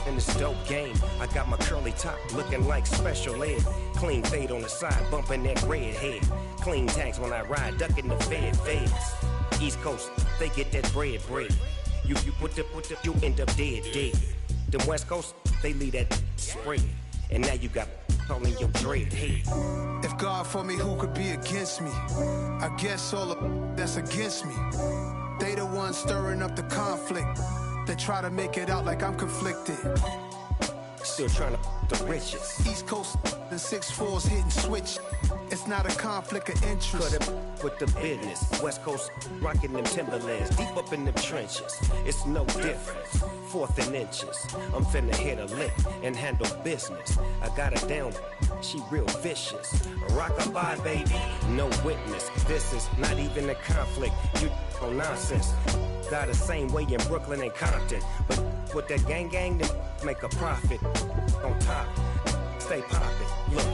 in this dope game. I got my curly top looking like special ed. Clean fade on the side, bumping that red head. Clean tags when I ride, ducking the feds. East Coast, they get that bread. You you end up dead. Them West Coast, they leave that spread. And now you got all in your dread head. If God for me, who could be against me? I guess all of that's against me. They the ones stirring up the conflict. They try to make it out like I'm conflicted. Still trying to the riches. East Coast, the 6'4s hitting switch. It's not a conflict of interest. Cut it with the business. West Coast rocking them Timberlands, deep up in them trenches. It's no difference. 4th and inches. I'm finna hit a lick and handle business. I got her down, she real vicious. Rock-a-bye, baby, no witness. This is not even a conflict. You on nonsense. Got the same way in Brooklyn and Compton. But with that gang, then make a profit. On top, stay poppin'. Look.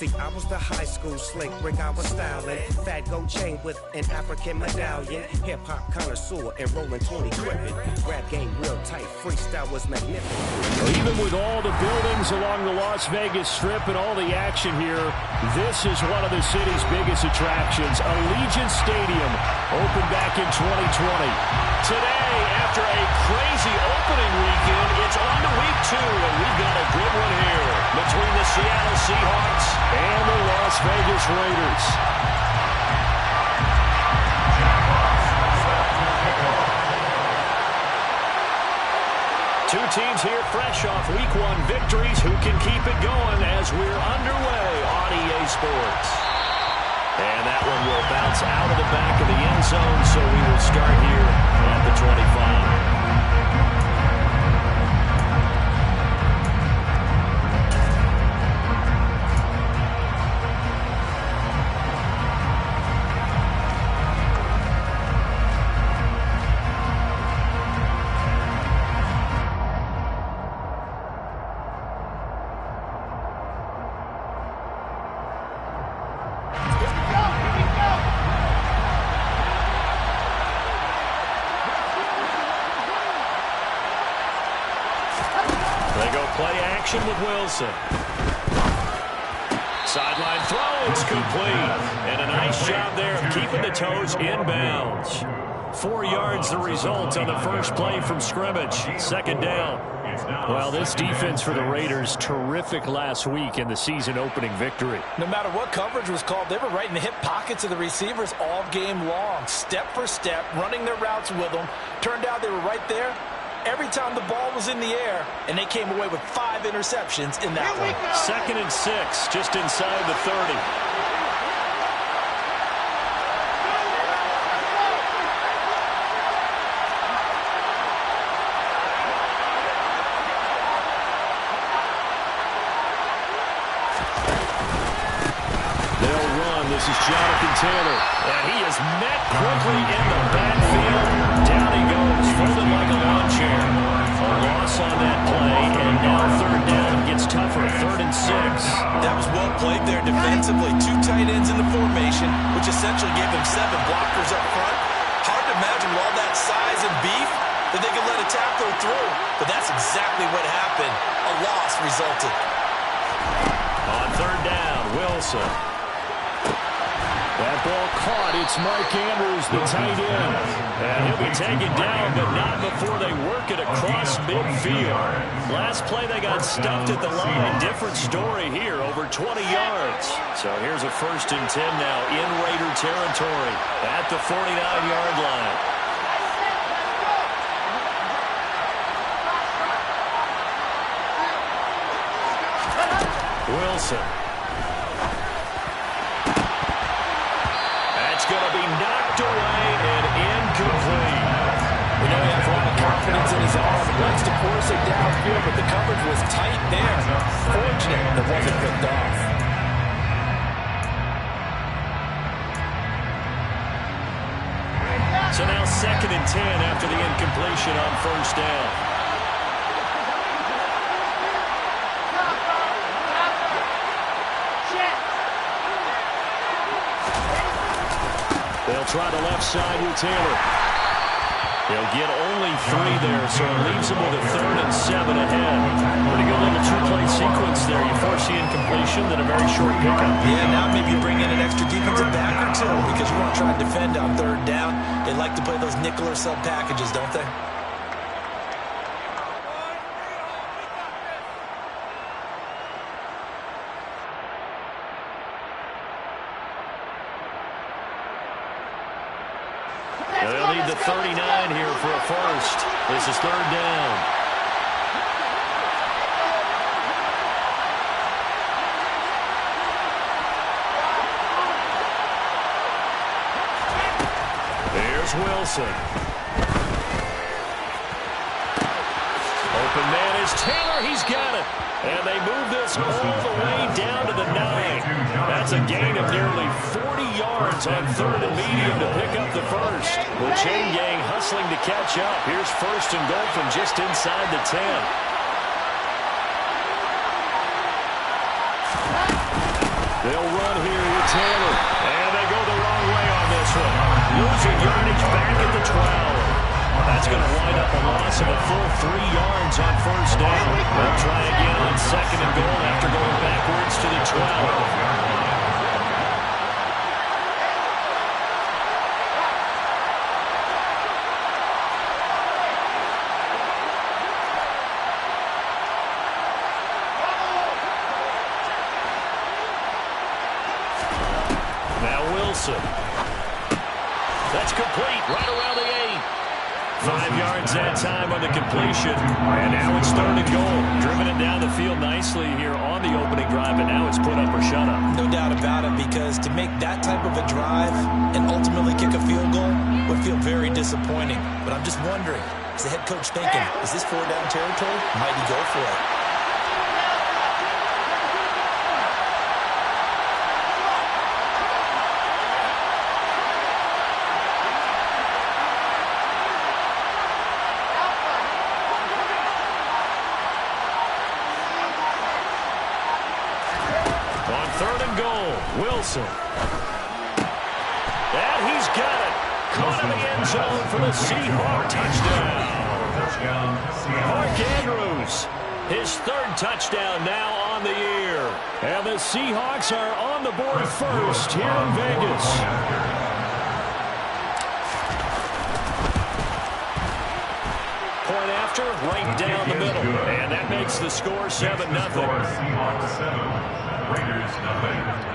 See, I was the high school slick Rick, I was styling. Fat gold chain with an African medallion. Hip-hop connoisseur and rolling 20 gripping. Rap game real tight, freestyle was magnificent. Even with all the buildings along the Las Vegas Strip and all the action here, this is one of the city's biggest attractions. Allegiant Stadium opened back in 2020. Today, after a crazy opening weekend, it's on to week 2, and we've got a good one here between the Seattle Seahawks and the Las Vegas Raiders. Two teams here fresh off week 1 victories. Who can keep it going as we're underway on EA Sports? And that one will bounce out of the back of the end zone, so we will start here at the 25. With Wilson. Sideline throw, it's complete. And a nice job there of keeping the toes in bounds. 4 yards the result on the first play from scrimmage. Second down. Well, this defense for the Raiders, terrific last week in the season opening victory. No matter what coverage was called, they were right in the hip pockets of the receivers all game long. Step for step, running their routes with them. Turned out they were right there every time the ball was in the air, and they came away with 5 interceptions in that one. 2nd and 6, just inside the 30. They'll run. This is Jonathan Taylor. And he is met quickly in the backfield. Down he goes, folded like a lawn chair. A loss on that play, and now 3rd down gets tougher. 3rd and 6. That was well played there defensively. 2 tight ends in the formation, which essentially gave them 7 blockers up front. Hard to imagine with all that size and beef that they could let a tackle through. But that's exactly what happened. A loss resulted. On 3rd down, Wilson. That ball caught. It's Mark Andrews, the tight end. And he'll be taken down, but not before they work it across midfield. Last play, they got stuffed at the line. Different story here, over 20 yards. So here's a 1st and 10 now in Raider territory at the 49-yard line. Wilson. Going to be knocked away and incomplete. We know he has a lot of confidence in his arm and likes to force it downfield, but the coverage was tight there. Fortunate that wasn't picked off. So now 2nd and 10 after the incompletion on 1st down. They'll try the left side with Taylor. They'll get only 3 there, so it leaves them with a 3rd and 7 ahead. sequence there. You foresee incompletion, then a very short pickup. Yeah, now maybe you bring in an extra defensive back or two because you want to try and defend on third down. They like to play those nickel or sub packages, don't they? They'll need the 39 here for a first. This is third down. There's Wilson. Open man is Taylor. He's got it. And they move this all the way down to the 9. That's a gain of nearly 40 yards on third and medium to pick up the first. The chain gang hustling to catch up. Here's first and goal from just inside the 10. They'll run here with Taylor. And they go the wrong way on this one. Losing yardage back at the 12. That's going to wind up a loss of a full 3 yards on first down. They'll try again on second and goal after going backwards to the 12. That's complete right around the 8. 5 yards that time on the completion. And now it's third and goal. Driven it down the field nicely here on the opening drive, and now it's put up or shut up. No doubt about it, because to make that type of a drive and ultimately kick a field goal would feel very disappointing. But I'm just wondering, is the head coach thinking, is this 4-down territory? Might he go for it? Wilson. And he's got it. Caught in the end zone for the Seahawk touchdown. Mark Andrews, his third touchdown now on the year. And the Seahawks are on the board first here in Vegas. Point after, right down the middle. And that makes the score 7-0. Seahawks 7, Raiders 0.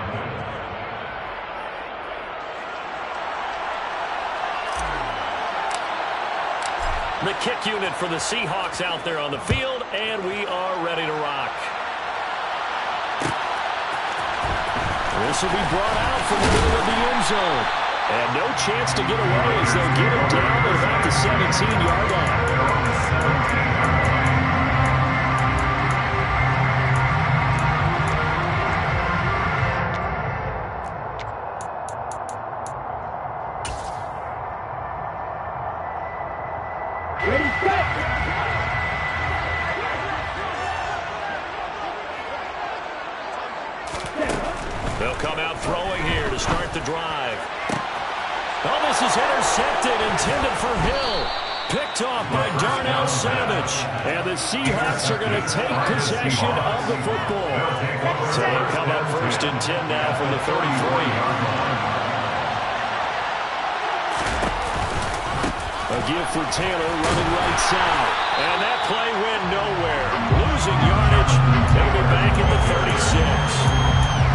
The kick unit for the Seahawks out there on the field, and we are ready to rock. This will be brought out from the middle of the end zone. And no chance to get away as they'll get him down to about the 17-yard line. They'll come out throwing here to start the drive. Oh, this is intercepted, intended for Hill. Picked off by Darnell Savage. And the Seahawks are going to take possession of the football. So they'll come up first and 10 now from the 33. A give for Taylor running right side. And that play went nowhere. Losing yardage. They'll be back at the 36.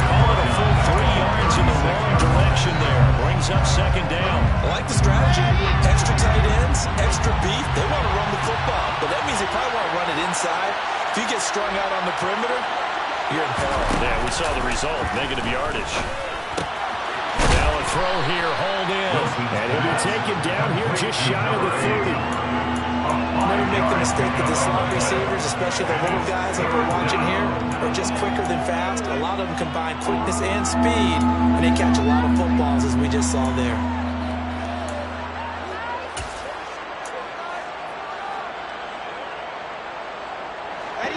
Call it a full 3 yards in the wrong direction there. Brings up second down. I like the strategy. Extra tight ends, extra beef. They want to run the football, but that means they probably want to run it inside. If you get strung out on the perimeter, you're in peril. Yeah, we saw the result. Negative yardage. Now a throw here, hauled in. And he'll be taken down here just shy of the 30. Never make the mistake that the slot receivers, especially the little guys like we're watching here, are just quicker than fast. A lot of them combine quickness and speed, and they catch a lot of footballs, as we just saw there.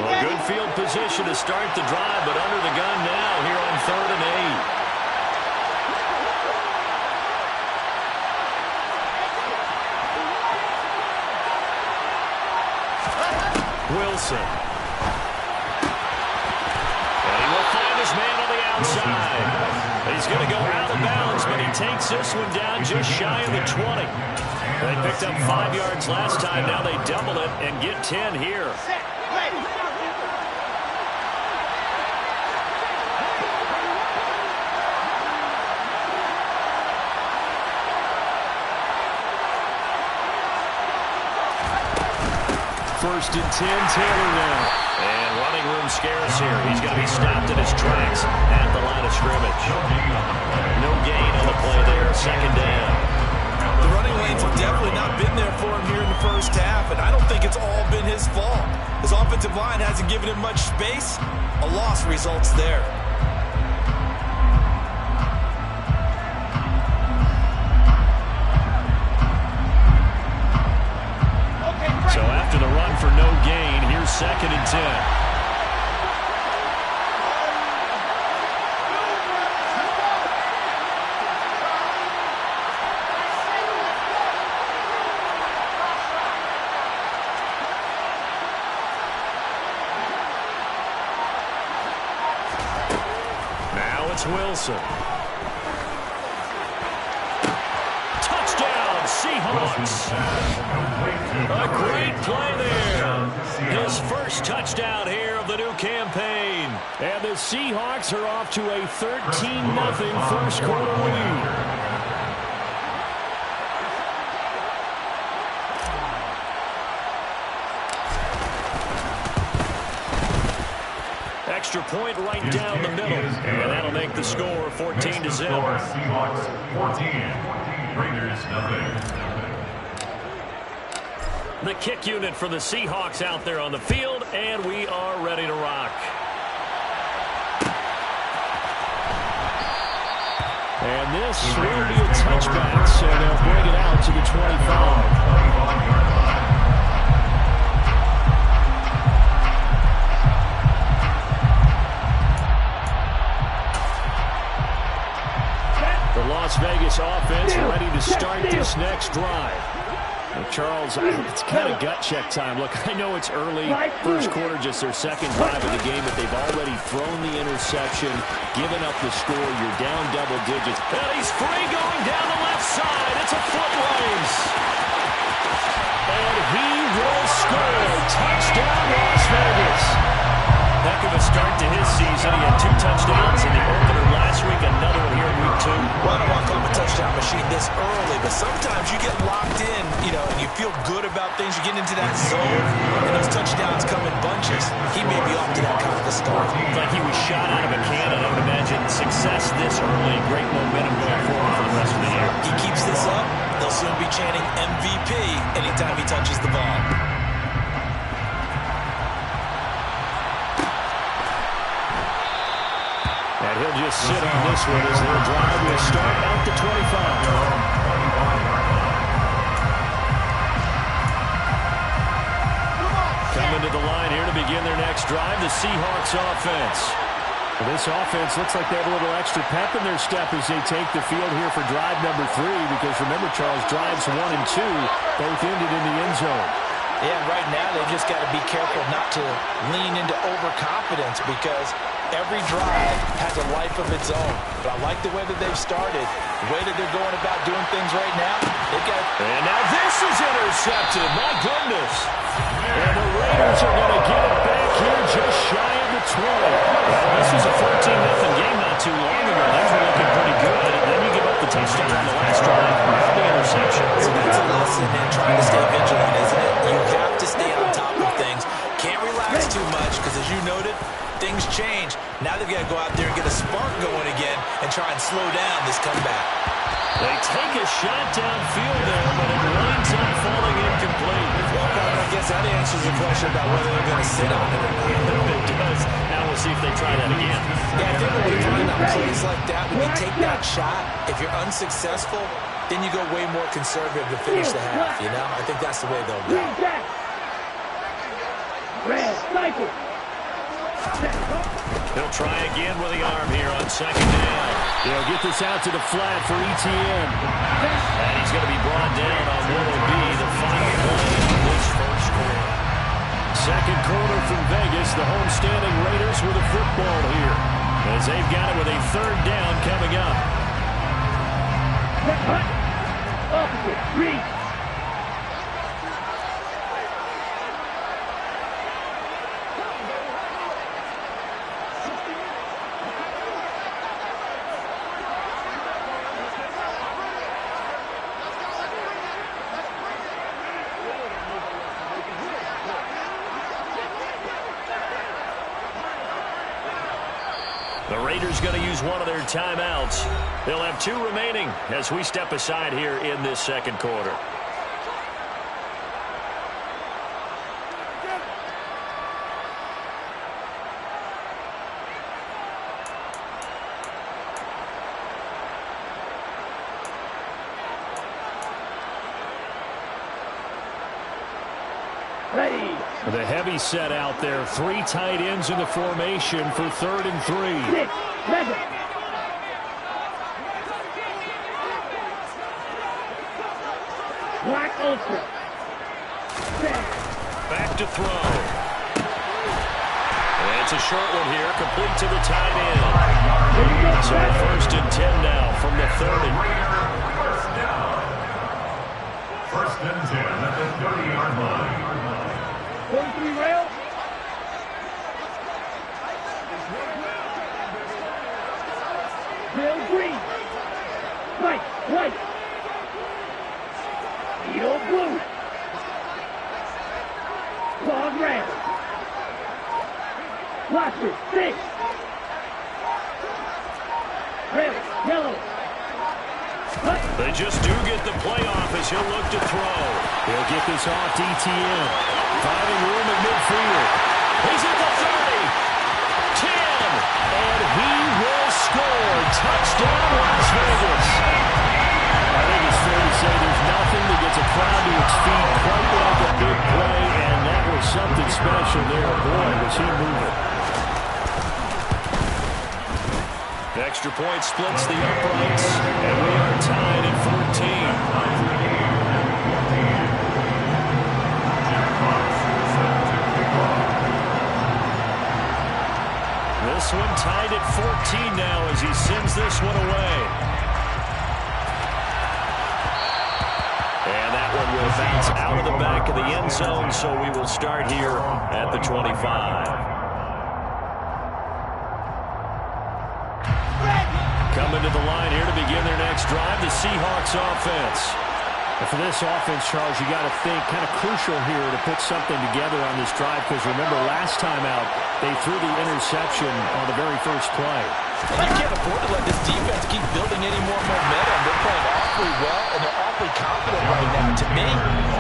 Well, good field position to start the drive, but under the gun now here on 3rd and 8. Wilson. going to go out of bounds, but he takes this one down just shy of the 20. They picked up 5 yards last time. Now they double it and get 10 here. First and 10, Taylor now. And running room scarce here. He's going to be stopped in his tracks at the line of scrimmage. No gain on the play there. Second down. The running lanes have definitely not been there for him here in the first half, and I don't think it's all been his fault. His offensive line hasn't given him much space. A loss results there. So after the run for no gain, here's second and 10. Now it's Wilson. Touchdown, Seahawks. A great play there. His first touchdown here of the new campaign. And the Seahawks are off to a 13-0 first quarter lead. Extra point right down the middle. And that'll make the score 14-0. Seahawks 14, Raiders nothing. The kick unit for the Seahawks out there on the field, and we are ready to rock. And this will be a touchback, so they'll bring it out to the 25. The Las Vegas offense ready to start this next drive. Charles, it's kind of gut check time. Look, I know it's early, first quarter, just their second drive of the game, but they've already thrown the interception, given up the score. You're down double digits. And he's free going down the left side. It's a foot race. And he will score. Touchdown, Las Vegas. Heck of a start to his season. He had 2 touchdowns in the opener last week, another one here in week 2. Well, I don't want to call him a touchdown machine this early, but sometimes you get locked in, and you feel good about things. You get into that zone, and those touchdowns come in bunches. He may be off to that kind of a start. It's like he was shot out of a cannon. I would imagine success this early, great momentum going forward for the rest of the year. He keeps this up, they'll soon be chanting MVP anytime he touches the ball. And he'll just sit on this one as their drive will start at the 25. Coming to the line here to begin their next drive, the Seahawks offense. Well, this offense looks like they have a little extra pep in their step as they take the field here for drive number 3, because remember, Charles, drives 1 and 2 both ended in the end zone. Yeah, right now they've just got to be careful not to lean into overconfidence, because every drive has a life of its own. But I like the way that they've started, the way that they're going about doing things right now. And now this is intercepted. My goodness. And the Raiders are going to get it back here just shy of the 20. Well, this was a 14-0 game not too long ago. Things were looking pretty good. And then you give up the touchdown on the last drive. The interception. So that's a lesson in trying to stay vigilant, isn't it? You have to stay on top of things. Can't relax too much, because as you noted, things change. Now they've got to go out there and get a spark going again and try and slow down this comeback. They take a shot downfield there, but it winds up falling incomplete. I guess that answers the question about whether they're going to sit on it or not. It does. Now we'll see if they try that again. Yeah, I think when you find out plays like that, when you take that shot, if you're unsuccessful, then you go way more conservative to finish the half, I think that's the way they'll go. He'll try again with the arm here on second down. He'll get this out to the flat for ETN. And he's going to be brought down on what will be the final play of this first quarter. Second quarter from Vegas. The homestanding Raiders with a football here. as they've got it with a third down coming up. Opposite, read. The Raiders going to use one of their timeouts. They'll have 2 remaining as we step aside here in this second quarter. The heavy set out there. 3 tight ends in the formation for 3rd and 3. 6, 7. Black ultra. Back to throw. And it's a short one here, complete to the tight end. So 1st and 10 now from the 30. First and 10 at the 30-yard line. 43 rail. Bill green. White. Needle blue. Bogh red. Blaster 6. Red, yellow. They just do get the playoff as he'll look to throw. He'll get this off DTN. Finding room at midfield. He's at the 30. 10. And he will score. Touchdown, Las Vegas. I think it's fair to say there's nothing that gets a crowd to its feet quite like a big play, and that was something special there. Boy, was he moving. The extra point splits the uprights, and we are tied at 14. This one tied at 14 now as he sends this one away. And that one will bounce out of the back of the end zone, so we will start here at the 25. Coming to the line here to begin their next drive, the Seahawks offense. And for this offense, Charles, you got to think kind of crucial here to put something together on this drive, because remember last time out they threw the interception on the very first play. You can't afford to let this defense keep building any more momentum. They're playing awfully well, and they're awfully confident right now. To me,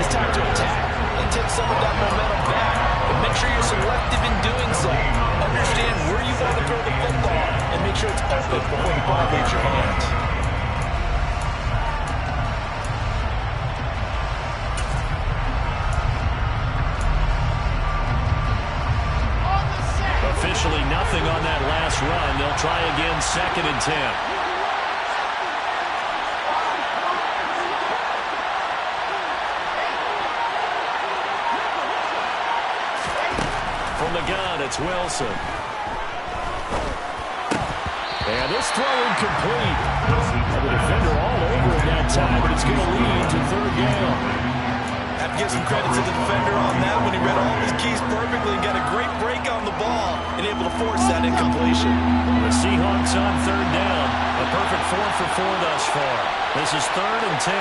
it's time to attack and take some of that momentum back. But make sure you're selective in doing so. Understand where you want to throw the football, and make sure it's open before the ball leaves your hands. Officially nothing on that last run. They'll try again, 2nd and 10. From the gun, it's Wilson. And this throw incomplete. The defender all over it that time, but it's going to lead to 3rd down. Have to give some credit to the defender on that when he read all his keys perfectly and got a great break on the ball and able to force that incompletion. The Seahawks on 3rd down. A perfect 4 for 4 thus far. This is 3rd and 10.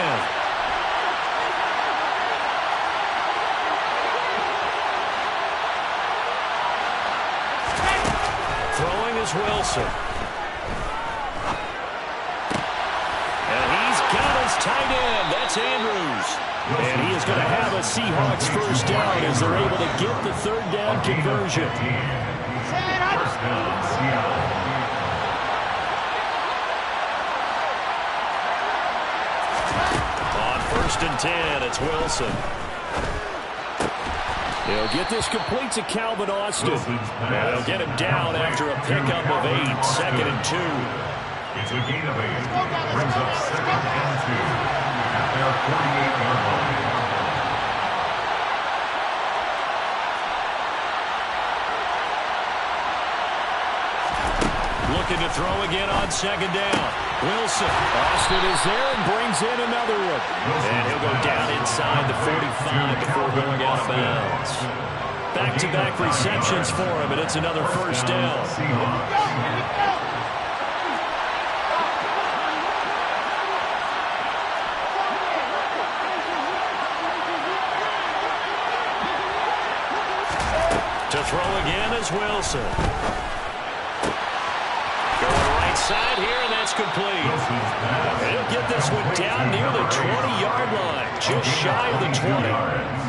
Throwing is Wilson. And he's got his tight end. That's Andrews. And he is going to have a Seahawks first down as they're able to get the 3rd down conversion. First down, Seattle. On 1st and 10, it's Wilson. He'll get this complete to Calvin Austin. And he'll get him down after a pickup of 8, 2nd and 2. It's a gain of 8. Brings up 2nd and 2. At their 48-yard line. Looking to throw again on second down. Wilson. Austin is there and brings in another one. And he'll go down inside the 45 before going out of bounds. Back-to-back receptions for him, and it's another first down. To throw again is Wilson. Going right side here, and that's complete. He'll get this one down near the 20-yard line, just shy of the 20.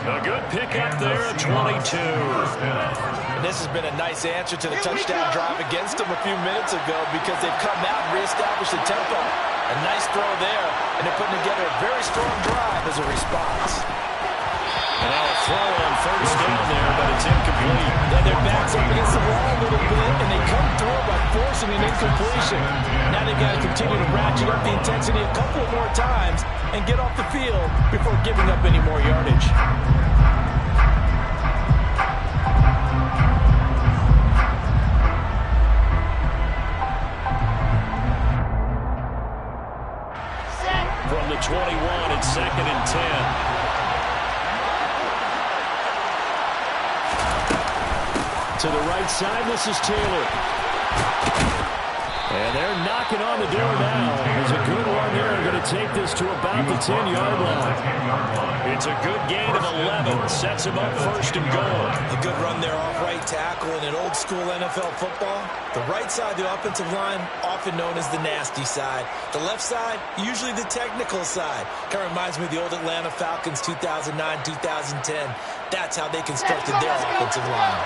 A good pickup there at 22. And this has been a nice answer to the touchdown drive against them a few minutes ago because they've come out and reestablished the tempo. A nice throw there, and they're putting together a very strong drive as a response. And now a throw on first down there, but it's incomplete. Then their backs up against the wall a little bit, and they come through by forcing an incompletion. Now they've got to continue to ratchet up the intensity a couple more times and get off the field before giving up any more yardage. From the 21, it's 2nd and 10. To the right side, this is Taylor. And they're knocking on the door now. There's a good run there. They're going to take this to about the 10-yard line. It's a good gain of 11. Sets him up 1st and goal. A good run there off right tackle in an old-school NFL football. The right side of the offensive line, often known as the nasty side. The left side, usually the technical side. Kind of reminds me of the old Atlanta Falcons 2009, 2010. That's how they constructed their offensive line.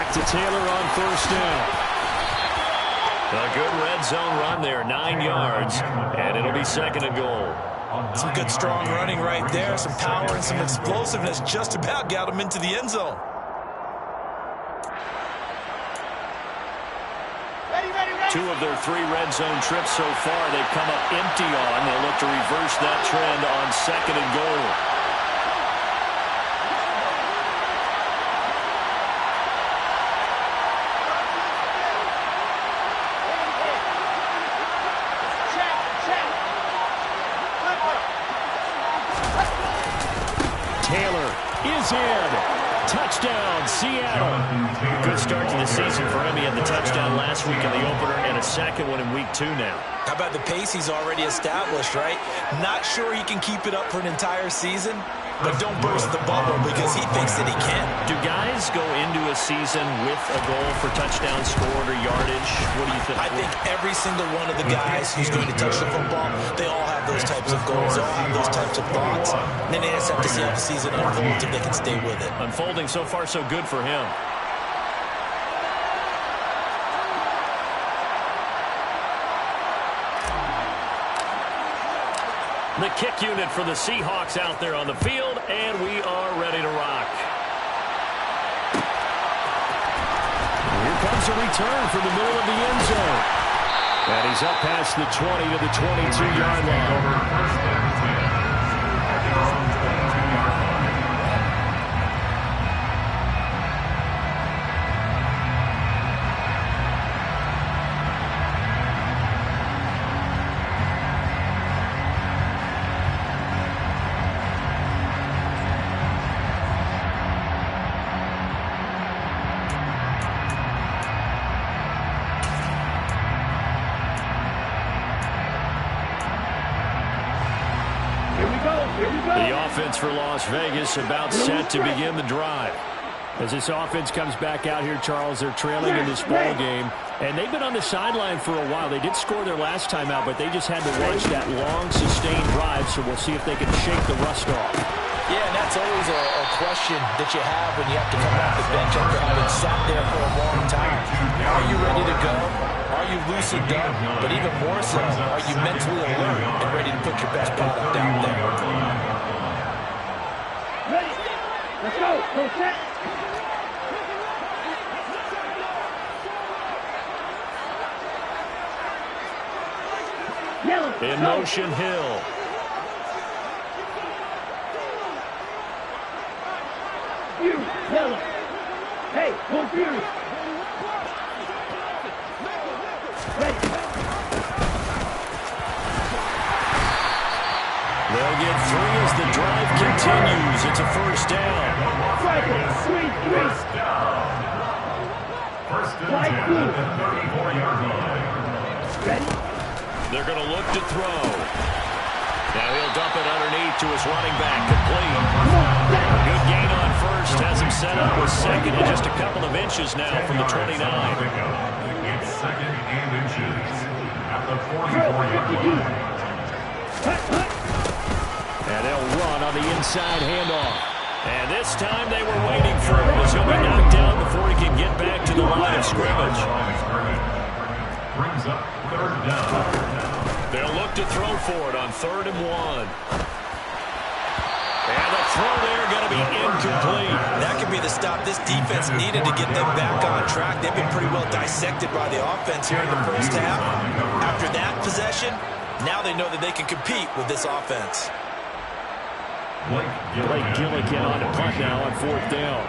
To Taylor on 1st down. A good red zone run there, 9 yards, and it'll be 2nd and goal. Some good strong running right there, some power and some explosiveness just about got him into the end zone. Two of their 3 red zone trips so far, they've come up empty on. They'll look to reverse that trend on 2nd and goal. Taylor is in. Touchdown, Seattle. Good start to the season for him. He had the touchdown last week in the opener and a second one in week 2 now. How about the pace he's already established, right? Not sure he can keep it up for an entire season, but don't burst the bubble because he thinks that he can. Do guys go into a season with a goal for touchdown scored or yardage? What do you think? I think every single one of the guys who's going to touch the football, they all have those types of goals. They all have those types of thoughts. And then they just have to see how the season unfolds if they can stay with it. Unfolding so far so good for him. The kick unit for the Seahawks out there on the field, and we are ready to rock. Here comes a return from the middle of the end zone. And he's up past the 20 to the 22-yard line. The offense for Las Vegas about set to begin the drive. As this offense comes back out here, Charles, they're trailing in this ball game, and they've been on the sideline for a while. They did score their last time out, but they just had to watch that long, sustained drive, so we'll see if they can shake the rust off. Yeah, and that's always a question that you have when you have to come off the bench after having sat there for a long time. Are you ready to go? Are you loosened up? But even more so, are you mentally alert and ready to put your best product out there? Ready. Let's go. Go set. In motion, Hill. Fury, yellow. Hey, go Fury. Ready. They'll get 3 as the drive continues. It's a first down. First down. First and 10 at the 34-yard line. Ready? They're going to look to throw. Now he'll dump it underneath to his running back, complete. Good gain on first, has him set up with second and just a couple of inches now from the 29. It's second and inches at the 44-yard line. And they'll run on the inside handoff. And this time they were waiting for him as he'll be knocked down before he can get back to the line of scrimmage. Brings up third down. They'll look to throw for it on 3rd and 1. And the throw there going to be incomplete. That could be the stop this defense needed to get them back on track. They've been pretty well dissected by the offense here in the first half. After that possession, now they know that they can compete with this offense. Blake Gillikin on the punt now on 4th down.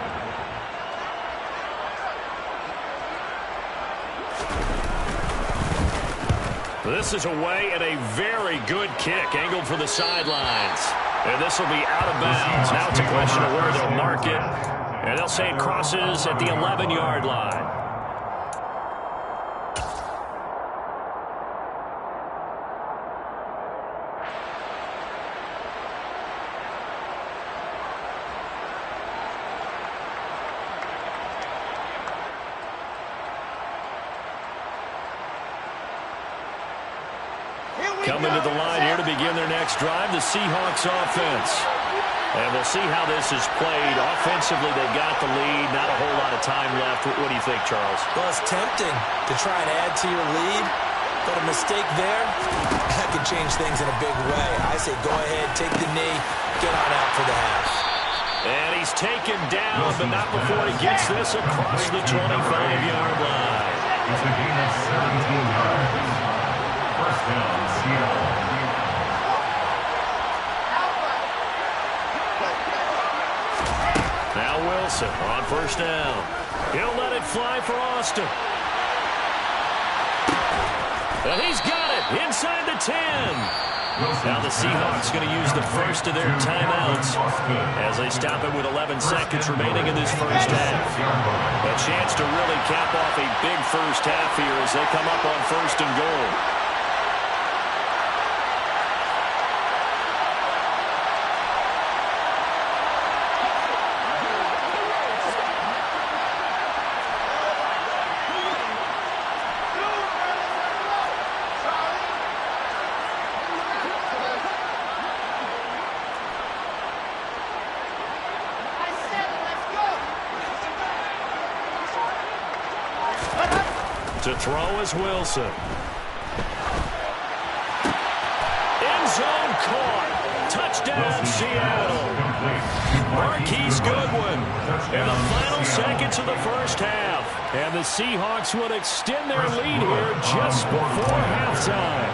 This is away and a very good kick angled for the sidelines. And this will be out of bounds. Now it's a question of where they'll mark it. And they'll say it crosses at the 11-yard line. Coming to the line here to begin their next drive, the Seahawks offense. And we'll see how this is played. Offensively, they got the lead. Not a whole lot of time left. What do you think, Charles? Well, it's tempting to try and add to your lead, but a mistake there, that could change things in a big way. I say go ahead, take the knee, get on out for the half. And he's taken down, but not before he gets this across the 25-yard line. It's a gain of 17 yards. First down, Seattle. Now Wilson on first down. He'll let it fly for Austin. And he's got it inside the 10. Now the Seahawks going to use the first of their timeouts as they stop it with 11 seconds remaining in this first half. A chance to really cap off a big first half here as they come up on 1st and goal. To throw is Wilson. End zone caught. Touchdown, Seattle. Marquise Goodwin. In the final seconds of the first half. And the Seahawks would extend their lead here just before halftime.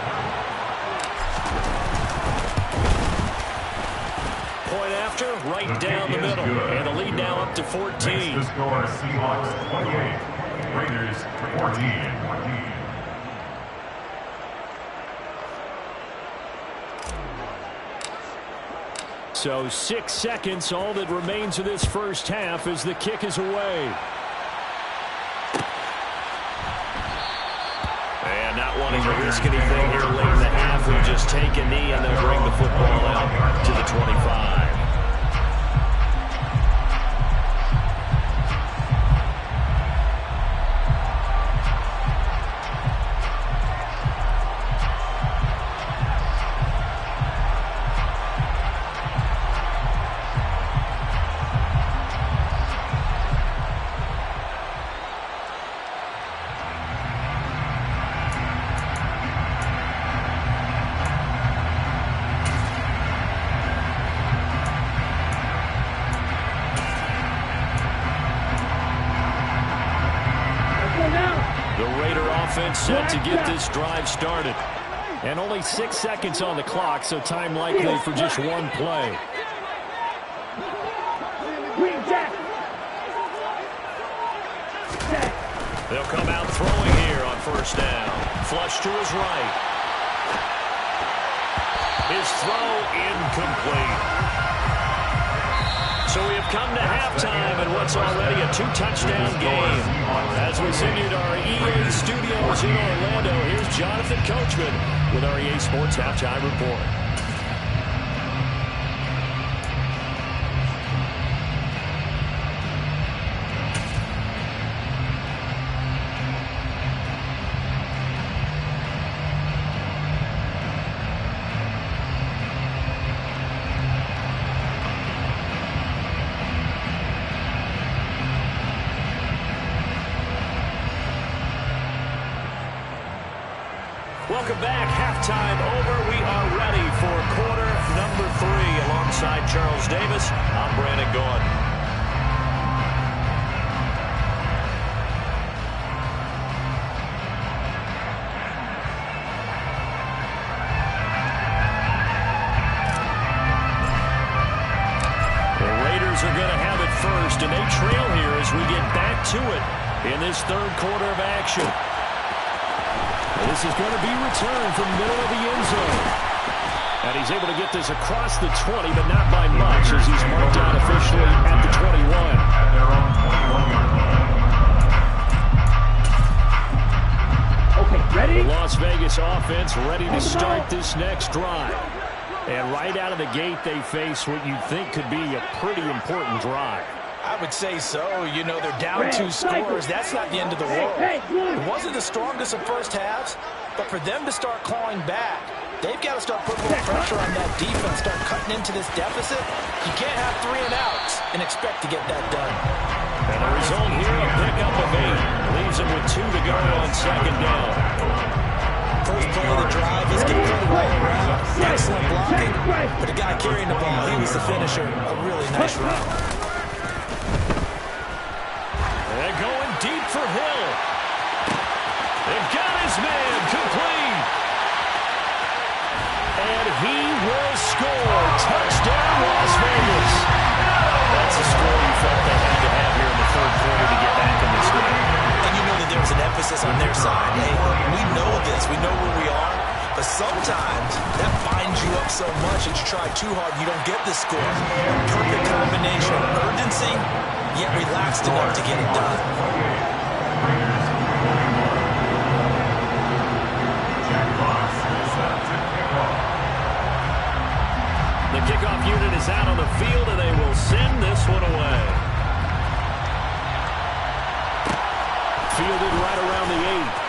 Point after, right down the middle. And the lead now up to 14. The score, Seahawks 28. Raiders 14. So 6 seconds, all that remains of this first half as the kick is away. And not wanting to risk anything here late in the half, we'll just take a knee and they'll bring the football out to the 25. Set to get this drive started. And only 6 seconds on the clock, so time likely for just one play. Green Jack, They'll come out throwing here on first down. Flush to his right. His throw incomplete. So we have come to halftime in what's already a 2-touchdown game. As we send you to our EA studios in Orlando, here's Jonathan Coachman with our EA Sports Halftime Report. Welcome back. Halftime over. We are ready for quarter number 3. Alongside Charles Davis, I'm Brandon Gordon. The Raiders are going to have it first, and they trail here as we get back to it in this third quarter of action. This is going to be returned from the middle of the end zone. And he's able to get this across the 20, but not by much, as he's marked down officially at the 21. Okay, ready? The Las Vegas offense ready to start this next drive. And right out of the gate, they face what you'd think could be a pretty important drive. I would say so. You know, they're down 2 scores. That's not the end of the world. It wasn't the strongest of first halves, but for them to start clawing back, they've got to start putting a little pressure on that defense, start cutting into this deficit. You can't have 3 and outs and expect to get that done. And the result here, a pickup of 8. Leaves them with 2 to go on second down. First play of the drive, let's get the way around. Excellent blocking, but the guy carrying the ball, he was the finisher. A really nice run. And going deep for Hill. They've got his man complete. And he will score. Touchdown, Las Vegas. That's a score you felt they had to have here in the third quarter to get back in this game. And you know that there was an emphasis on their side. Hey, we know this. We know where we are. But sometimes that binds you up so much that you try too hard, you don't get the score. Perfect combination of urgency, yet relaxed enough to get it done. The kickoff unit is out on the field, and they will send this one away. Fielded right around the 8.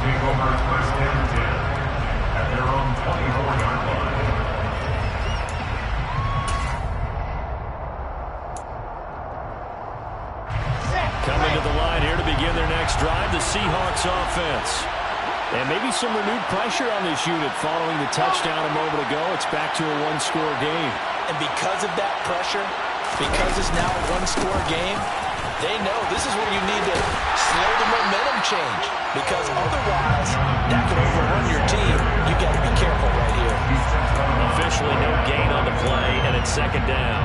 Take over first and 10 at their own 24-yard line. Coming to the line here to begin their next drive, the Seahawks offense. And maybe some renewed pressure on this unit following the touchdown a moment ago. It's back to a 1-score game. And because of that pressure, because it's now a 1-score game, they know this is where you need to slow the momentum change, because otherwise that could overrun your team. You got to be careful right here. Officially no gain on the play, and it's second down.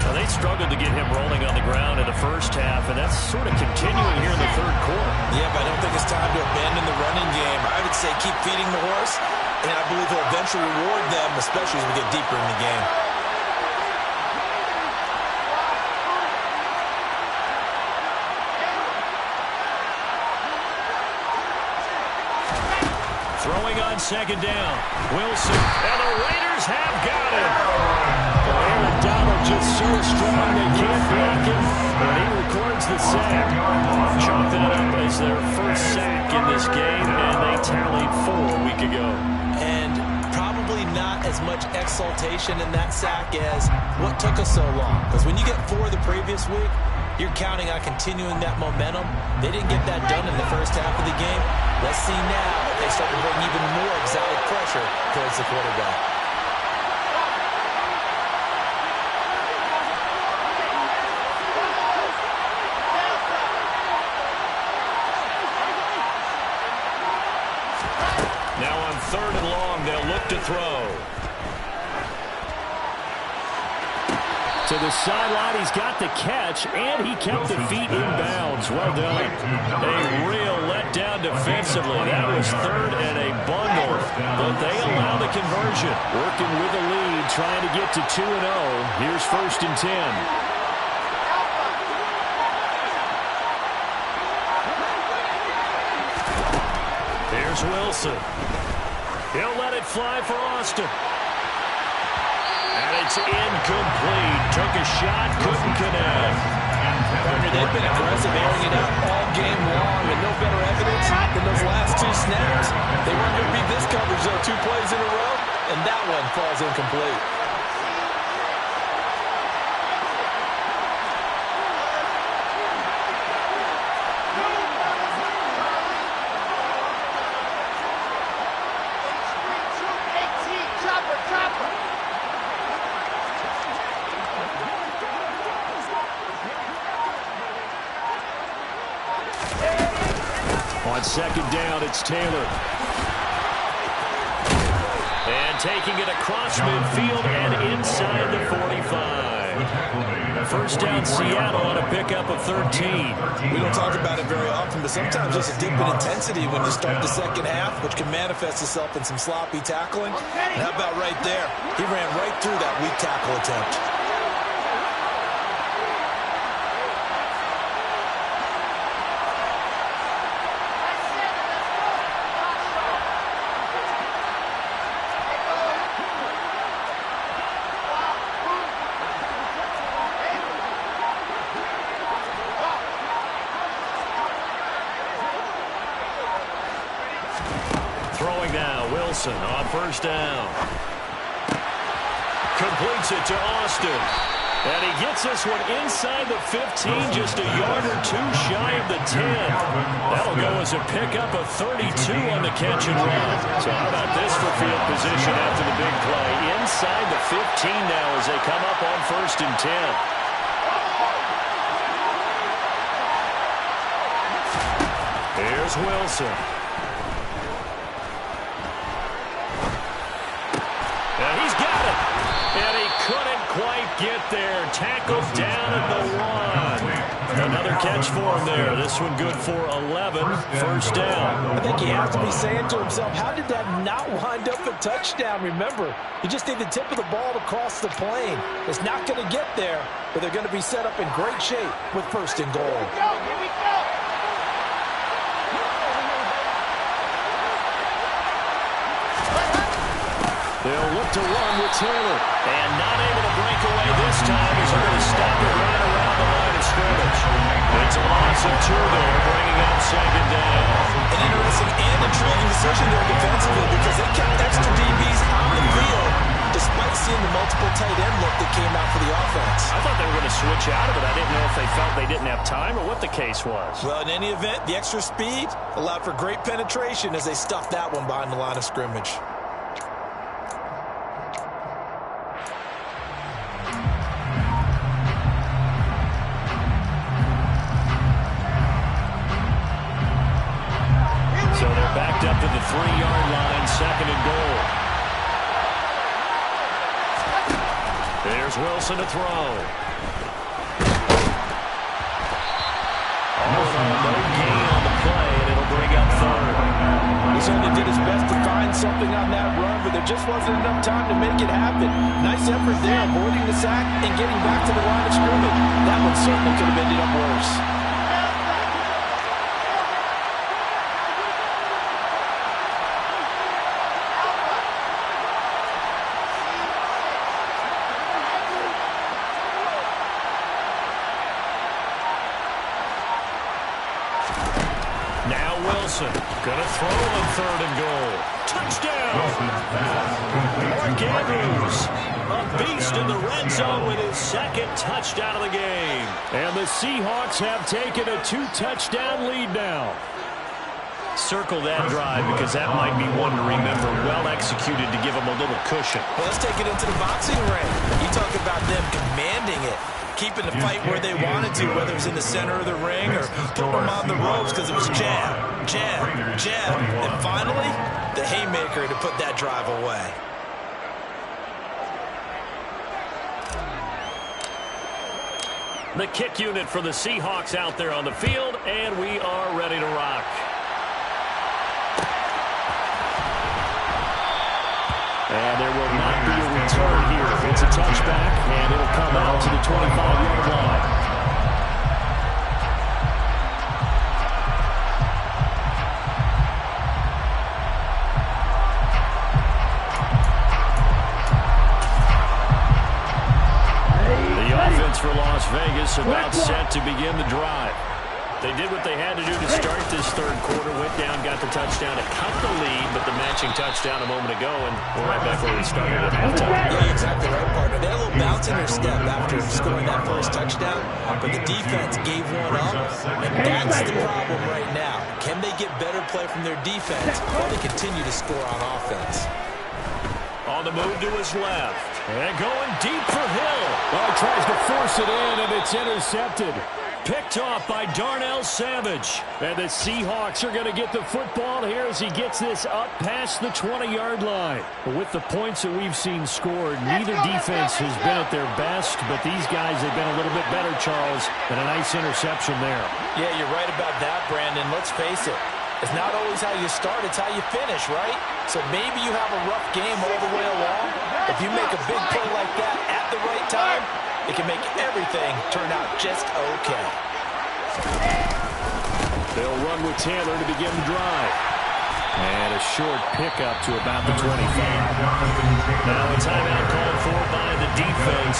Now, they struggled to get him rolling on the ground in the first half, and that's sort of continuing here in the third quarter. Yeah, but I don't think it's time to abandon the running game. I would say keep feeding the horse, and I believe he'll eventually reward them, especially as we get deeper in the game. Throwing on second down. Wilson. And the Raiders have got him. Aaron Donald just so strong they can't block him. And he records the sack. Chopping it up as their first sack in this game, and they tallied 4 a week ago. And probably not as much exultation in that sack as what took us so long. Because when you get 4 the previous week, you're counting on continuing that momentum. They didn't get that done in the first half of the game. Let's see now if they start to bring even more exotic pressure towards the quarterback. Now on 3rd and long, they'll look to throw. To the sideline, he's got the catch, and he kept the feet in bounds. Well done. A real letdown defensively. That was third and a bundle, but they allow the conversion. Working with the lead, trying to get to 2-0. Here's 1st and 10. Here's Wilson. He'll let it fly for Austin. And it's incomplete. Took a shot, couldn't connect. Partner, they've been aggressive, airing it out all game long, and no better evidence than those last 2 snaps. They weren't going to beat this coverage, though, 2 plays in a row, and that one falls incomplete. On 2nd down, it's Taylor. And taking it across midfield and inside the 45. 1st down, Seattle on a pickup of 13. We don't talk about it very often, but sometimes there's a dip in intensity when you start the second half, which can manifest itself in some sloppy tackling. And how about right there? He ran right through that weak tackle attempt. Throwing now, Wilson on 1st down. Completes it to Austin. And he gets this one inside the 15, just a yard or 2 shy of the 10. That'll go as a pickup of 32 on the catch and run. So how about this for field position after the big play? Inside the 15 now as they come up on 1st and 10. Here's Wilson. And he's got it. And he couldn't quite get there. Tackled down at the 1. Another catch for him there. This one good for 11. 1st down. I think he has to be saying to himself, how did that not wind up a touchdown? Remember, you just need the tip of the ball to cross the plane. It's not going to get there, but they're going to be set up in great shape with 1st and goal. Here we go. They'll look to run with Taylor. And not able to break away this time as they're going to stop it right around the line of scrimmage. It's a loss of 2 there, bringing up 2nd down. An interesting and intriguing decision there defensively because they kept extra DBs on the field despite seeing the multiple tight end look that came out for the offense. I thought they were going to switch out of it. I didn't know if they felt they didn't have time or what the case was. Well, in any event, the extra speed allowed for great penetration as they stuffed that one behind the line of scrimmage. So they're backed up to the 3-yard line, 2nd and goal. There's Wilson to throw. No gain on the play, and it'll bring up 3rd. He certainly did his best to find something on that run, but there just wasn't enough time to make it happen. Nice effort there, avoiding the sack and getting back to the line of scrimmage. That one certainly could have ended up worse. Now Wilson gonna throw on 3rd and goal. Touchdown! Mark Andrews, a beast in the red zone with his 2nd touchdown of the game. And the Seahawks have taken a 2-touchdown lead now. Circle that drive because that might be one to remember. Well executed to give them a little cushion. Well, let's take it into the boxing ring. You talk about them commanding it, keeping the fight where they wanted to, whether it was in the center of the ring or putting them on the ropes because it was jab, jab, jab. And finally, the haymaker to put that drive away. The kick unit for the Seahawks out there on the field, and we are ready to rock. And there will not be a return here. It's a touchback, and it'll come out to the 25-yard line. For Las Vegas, about set to begin the drive. They did what they had to do to start this third quarter. Went down, got the touchdown to cut the lead, but the matching touchdown a moment ago, and we're right back where we started at halftime. Yeah, exactly right, partner. They had a little bounce in their step after scoring that first touchdown, but the defense gave one up, and that's the problem right now. Can they get better play from their defense while they continue to score on offense? On the move to his left. And going deep for Hill. Oh, he tries to force it in, and it's intercepted. Picked off by Darnell Savage. And the Seahawks are going to get the football here as he gets this up past the 20-yard line. With the points that we've seen scored, neither defense has been at their best, but these guys have been a little bit better, Charles, and a nice interception there. Yeah, you're right about that, Brandon. Let's face it. It's not always how you start, it's how you finish, right? So maybe you have a rough game all the way along. If you make a big play like that at the right time, it can make everything turn out just okay. They'll run with Taylor to begin the drive. And a short pickup to about the 25. Now a timeout called for by the defense.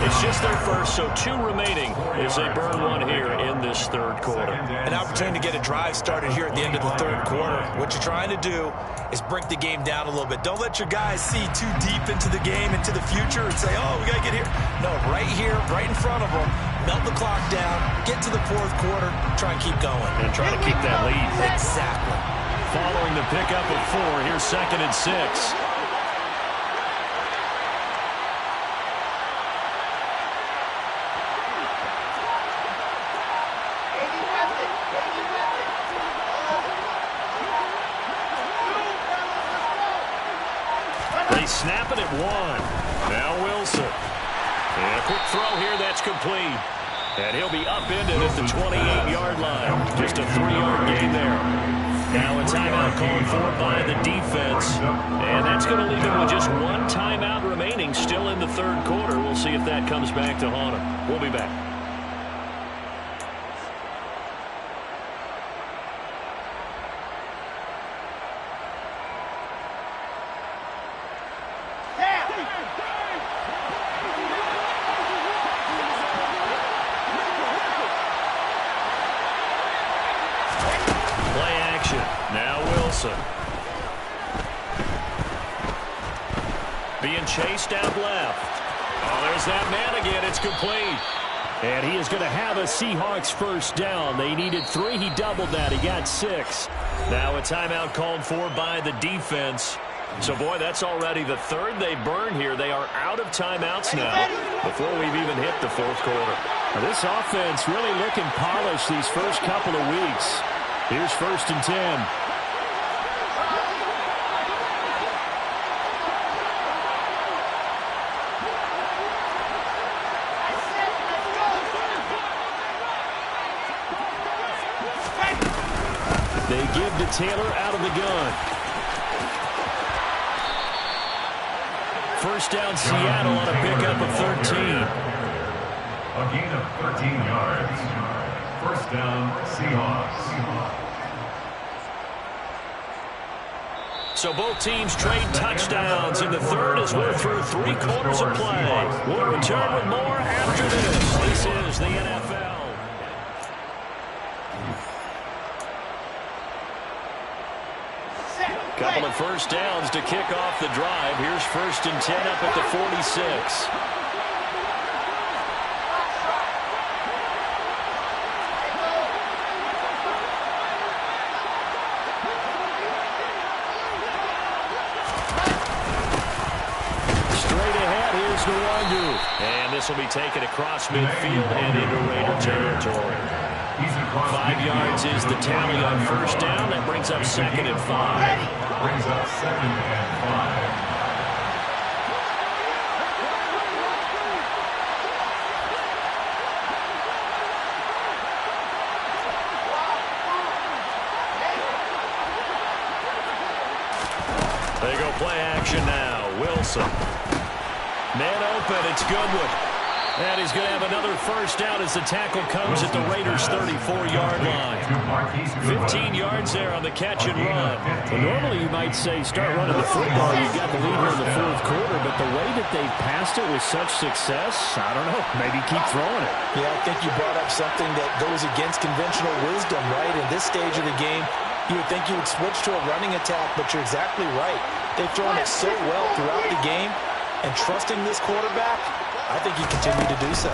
It's just their first, so 2 remaining as they burn one here in this third quarter. An opportunity to get a drive started here at the end of the third quarter. What you're trying to do is break the game down a little bit. Don't let your guys see too deep into the game, into the future, and say, oh, we got to get here. No, right here, right in front of them, melt the clock down, get to the fourth quarter, try and keep going. And try to keep that lead. Exactly. Following the pickup of 4, here's 2nd and 6. They snap it at 1. Now Wilson. And a quick throw here, that's complete. And he'll be upended at the 28-yard line. Just a 3-yard gain there. Now a timeout called for by the defense. And that's going to leave them with just 1 timeout remaining still in the third quarter. We'll see if that comes back to haunt them. We'll be back. Being chased out left. Oh, there's that man again. It's complete. And he is going to have a Seahawks first down. They needed 3. He doubled that. He got 6. Now a timeout called for by the defense. So, boy, that's already the 3rd they burn here. They are out of timeouts now before we've even hit the fourth quarter. Now, this offense really looking polished these first couple of weeks. Here's 1st and 10. They give to Taylor out of the gun. First down, Seattle on a pickup of 13. A gain of 13 yards. First down, Seahawks. So both teams trade touchdowns in the third as we're through 3 quarters of play. We'll return with more after this. This is the NFL. Couple of first downs to kick off the drive. Here's 1st and 10 up at the 46. Straight ahead, here's Nwangu. And this will be taken across midfield and into Raider territory. 5 yards is the tally on first down. That brings up 2nd and 5. Brings up 2nd and 5. Play action now. Wilson. Man open. It's Goodwin. And he's going to have another first down as the tackle comes at the Raiders' 34-yard line. 15 yards there on the catch and run. Well, normally you might say start running the football. You've got the lead here in the fourth quarter, but the way that they passed it with such success, I don't know, maybe keep throwing it. Yeah, I think you brought up something that goes against conventional wisdom, right? In this stage of the game, you would think you would switch to a running attack, but you're exactly right. They've thrown it so well throughout the game, and trusting this quarterback, I think he continued to do so.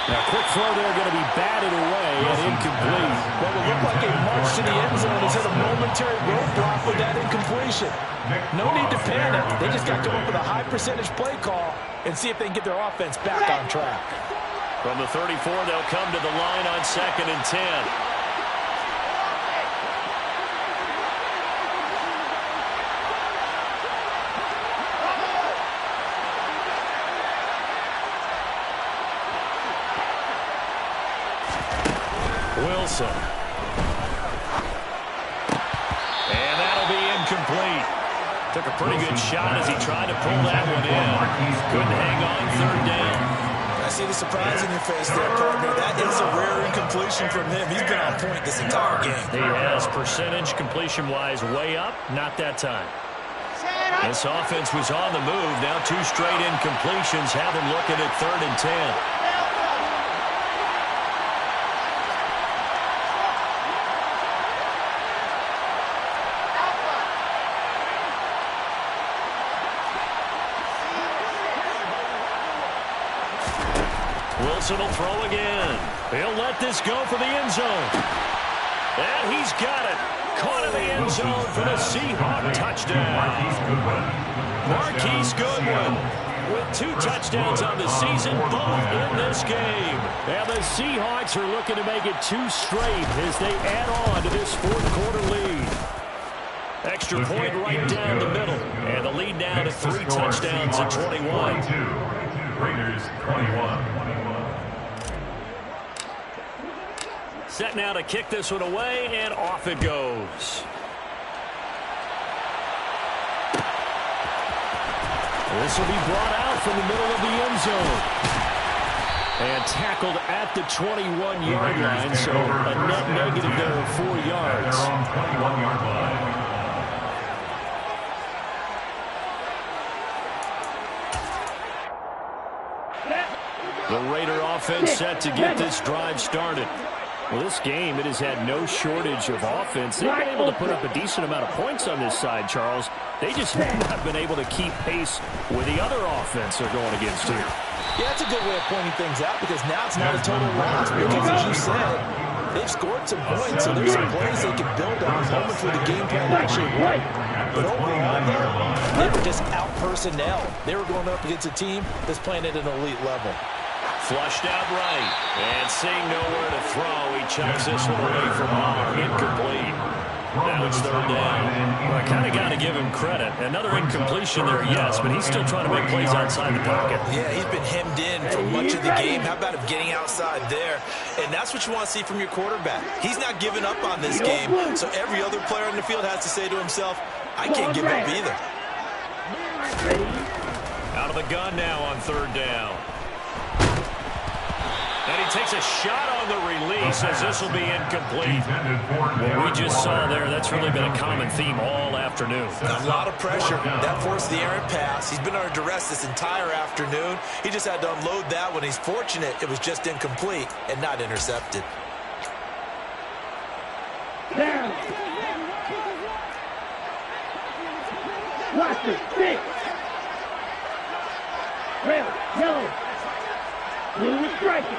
Now, quick throw there going to be batted away and incomplete. What will look like a march to the end zone is at a momentary roadblock with that incompletion. No need to panic. They just got to go up with a high percentage play call and see if they can get their offense back on track. From the 34, they'll come to the line on 2nd and 10. Wilson. And that'll be incomplete. Took a pretty good shot as he tried to pull that one in. Couldn't hang on 3rd down. I see the surprise in your face there, partner. That is a rare incompletion from him. He's been on point this entire game. He has percentage completion-wise way up. Not that time. This offense was on the move. Now 2 straight incompletions have him looking at 3rd and 10. Wilson will throw again. He'll let this go for the end zone. And he's got it. Caught in the end zone for the Seahawk touchdown. Marquise Goodwin with 2 touchdowns on the season, both in this game. And the Seahawks are looking to make it 2 straight as they add on to this 4th quarter lead. Extra point right down the middle. And the lead now to 3 touchdowns at 21. Raiders 21. Set now to kick this one away, and off it goes. This will be brought out from the middle of the end zone. And tackled at the 21-yard line, so a net negative there of 4 yards. 21-yard line. The Raider offense set to get this drive started. Well, this game, it has had no shortage of offense. They've been able to put up a decent amount of points on this side, Charles. They just have not been able to keep pace with the other offense they're going against here. Yeah, that's a good way of pointing things out because now it's not a total loss because, as you said, they've scored some points, so there's some plays they can build on moments where the game plan actually worked. But overall, they were just out-personnel. They were going up against a team that's playing at an elite level. Flushed out right, and seeing nowhere to throw, he chucks this one away from Bogh. Incomplete. Now it's 3rd down. Well, I kind of got to give him credit. Another incompletion there, yes, but he's still trying to make plays outside the pocket. Yeah, he's been hemmed in for much of the game. How about him getting outside there? And that's what you want to see from your quarterback. He's not giving up on this game, so every other player on the field has to say to himself, I can't give up either. Out of the gun now on 3rd down. And he takes a shot on the release as this will be incomplete. What we just saw there, that's really been a common theme all afternoon. A lot of pressure. That forced the errant pass. He's been under duress this entire afternoon. He just had to unload that one. He's fortunate it was just incomplete and not intercepted. Down. Watch it. Six. Red. Yellow. Blue is striking.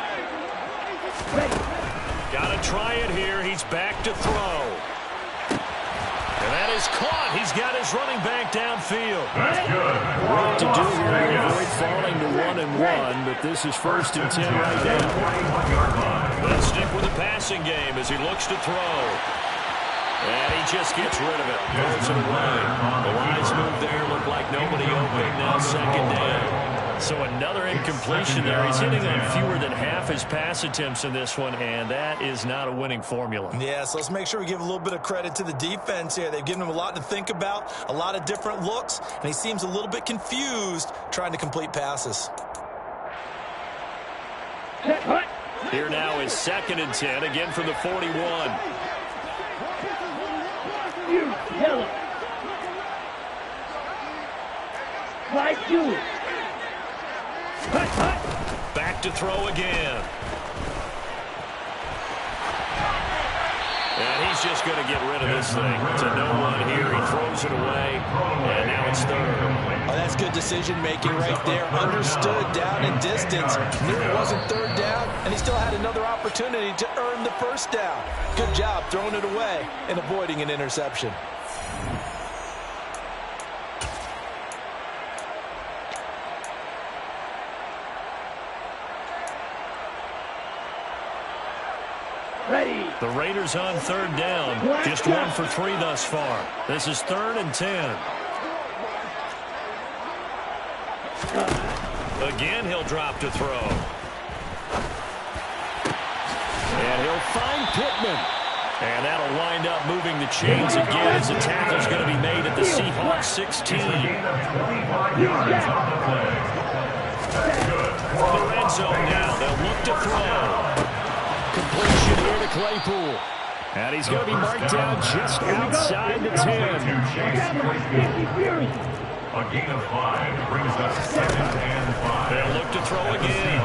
Ready. Got to try it here. He's back to throw. And that is caught. He's got his running back downfield. That's good. What to do here to avoid falling to 1-1, but this is 1st and 10 right now. They'll stick with the passing game as he looks to throw. And he just gets rid of it. Throws it away. The wise move there looked like nobody open. Now 2nd down. So another incompletion there. He's hitting on fewer than half his pass attempts in this one, and that is not a winning formula. Yeah, so let's make sure we give a little bit of credit to the defense here. They've given him a lot to think about, a lot of different looks, and he seems a little bit confused trying to complete passes. Here now is 2nd and 10, again from the 41. Yellow. Slide 2. Back to throw again. And he's just going to get rid of this thing. To no one here. He throws it away. And now it's 3rd. Oh, that's good decision-making right there. Understood down and distance. Knew it wasn't 3rd down, and he still had another opportunity to earn the 1st down. Good job throwing it away and avoiding an interception. Ready. The Raiders on 3rd down. Just 1 for 3 thus far. This is 3rd and 10. Again, he'll drop to throw. And he'll find Pittman. And that'll wind up moving the chains again as the tackle's going to be made at the Seahawks 16. From the red zone now, they'll look to throw. Completion here to Claypool. And he's going to be marked down just outside the 10. A gain of 5 brings us 2nd and 5. They'll look to throw again.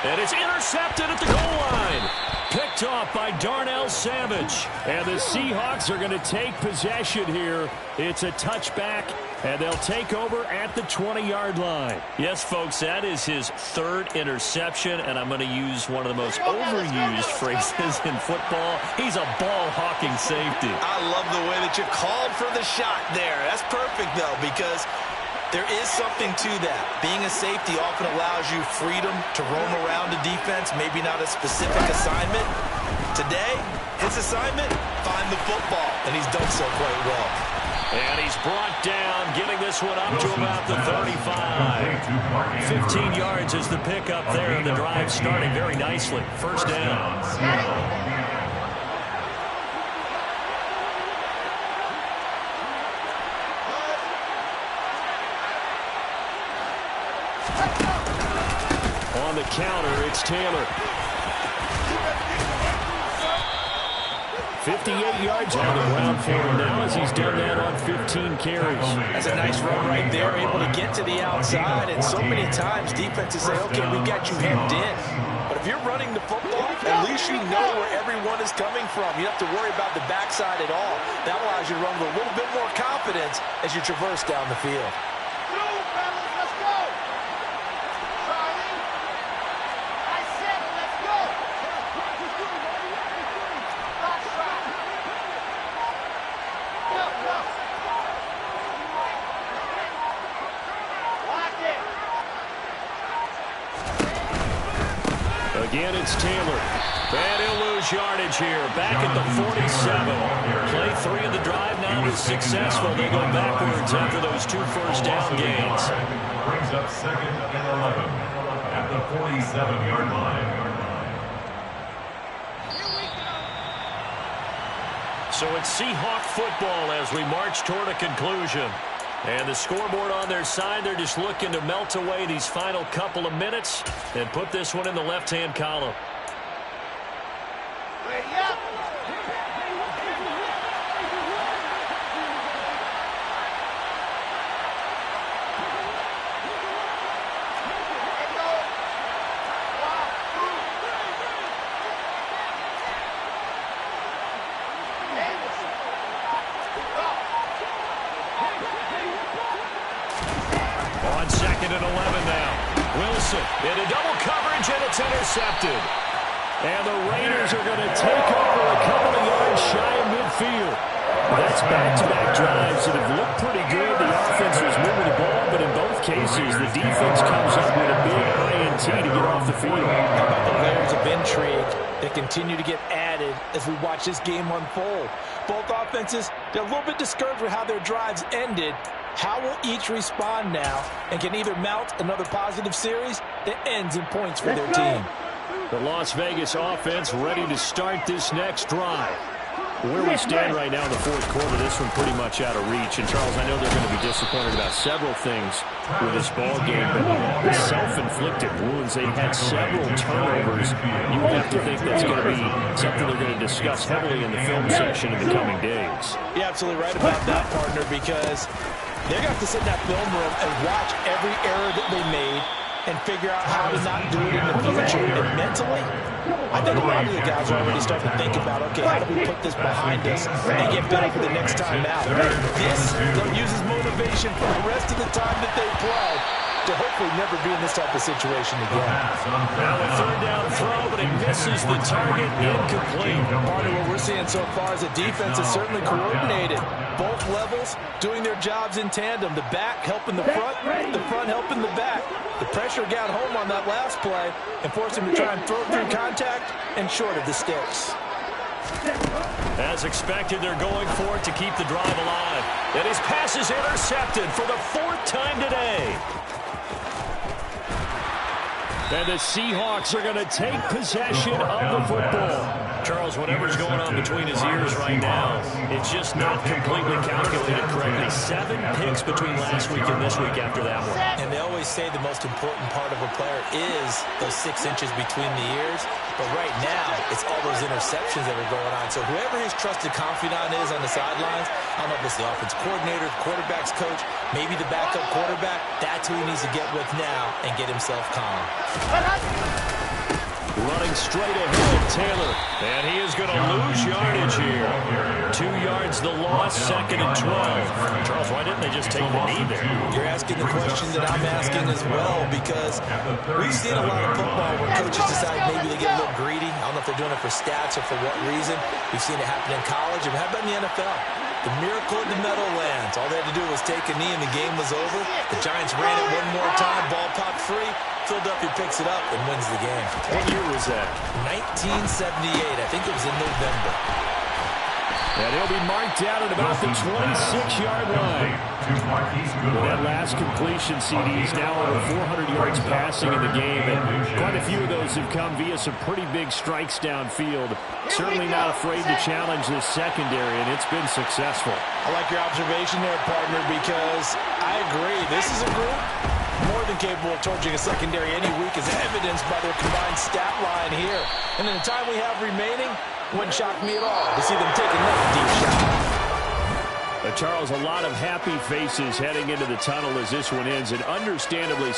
And it's intercepted at the goal line. Picked off by Darnell Savage. And the Seahawks are going to take possession here. It's a touchback, and they'll take over at the 20-yard line. Yes, folks, that is his 3rd interception, and I'm going to use one of the most overused phrases in football. He's a ball-hawking safety. I love the way that you called for the shot there. That's perfect, though, because there is something to that. Being a safety often allows you freedom to roam around a defense, maybe not a specific assignment. Today, his assignment, find the football, and he's done so quite well. And he's brought down, getting this one up to about the 35. 15 yards is the pickup there, and the drive starting very nicely. 1st down. On the counter, it's Taylor. 58 yards on the ground for him now as he's done that on 15 carries. That's a nice run right there, able to get to the outside, and so many times defenses say, okay, we got you hemmed in. But if you're running the football, at least you know where everyone is coming from. You don't have to worry about the backside at all. That allows you to run with a little bit more confidence as you traverse down the field. Again, it's Taylor. And he'll lose yardage here. Back at the 47. Play 3 of the drive now is successful. They go backwards after those 2 first down gains. Brings up 2nd and 11 at the 47-yard line. So it's Seahawk football as we march toward a conclusion. And the scoreboard on their side, they're just looking to melt away these final couple of minutes and put this one in the left-hand column. On 2nd and 11 now. Wilson into double coverage, and it's intercepted. And the Raiders are going to take over a couple of yards shy of midfield. That's back-to-back drives that have looked pretty good. The offense was moving the ball, but in both cases, the defense comes up with a big INT to get off the field. How about the layers of intrigue that continue to get added as we watch this game unfold? Both offenses, they're a little bit discouraged with how their drives ended, How will each respond now and can either mount another positive series that ends in points for their team? The Las Vegas offense ready to start this next drive. Where we stand right now in the fourth quarter, this one pretty much out of reach. And, Charles, I know they're going to be disappointed about several things with this ball game, but the self-inflicted wounds, they've had several turnovers. You have to think that's going to be something they're going to discuss heavily in the film section in the coming days. You're absolutely right about that, partner, because they're going to have to sit in that film room and watch every error that they made and figure out how to not do it in the future. And mentally, I think a lot of the guys are already starting to think about, okay, how do we put this behind us and get better for the next time out? This, they'll use as motivation for the rest of the time that they play to hopefully never be in this type of situation again. Now a third down throw, but it misses the target, incomplete. Part of what we're seeing so far is the defense is certainly coordinated. Both levels doing their jobs in tandem. The back helping the front helping the back. The pressure got home on that last play and forced him to try and throw through contact and short of the sticks. As expected, they're going for it to keep the drive alive. And his pass is intercepted for the fourth time today. And the Seahawks are going to take possession of the football. Charles, whatever's going on between his ears right now, it's just not completely calculated correctly. 7 picks between last week and this week after that one. And they always say the most important part of a player is those 6 inches between the ears. But right now, it's all those interceptions that are going on. So whoever his trusted confidant is on the sidelines, I don't know if it's the offense coordinator, the quarterback's coach, maybe the backup quarterback, that's who he needs to get with now and get himself calm. Running straight ahead, Taylor. And he is going to lose yardage here. 2 yards the loss, 2nd and 12. Charles, why didn't they just take the knee there? You're asking the question that I'm asking as well, because we've seen a lot of football where coaches decide maybe they get a little greedy. I don't know if they're doing it for stats or for what reason. We've seen it happen in college. And how about in the NFL? The miracle of the Meadowlands. All they had to do was take a knee and the game was over. The Giants ran it one more time. Ball popped free. Philadelphia picks it up and wins the game. What year was that? 1978. I think it was in November. And he'll be marked down at about the 26-yard line. With that last completion, CD's now over 400 yards passing in the game, and quite a few of those have come via some pretty big strikes downfield. Certainly not afraid to challenge this secondary, and it's been successful. I like your observation there, partner, because I agree. This is a group more than capable of torching a secondary any week, as evidenced by their combined stat line here. And in the time we have remaining, wouldn't shock me at all to see them take another deep shot. Charles, a lot of happy faces heading into the tunnel as this one ends, and understandably so.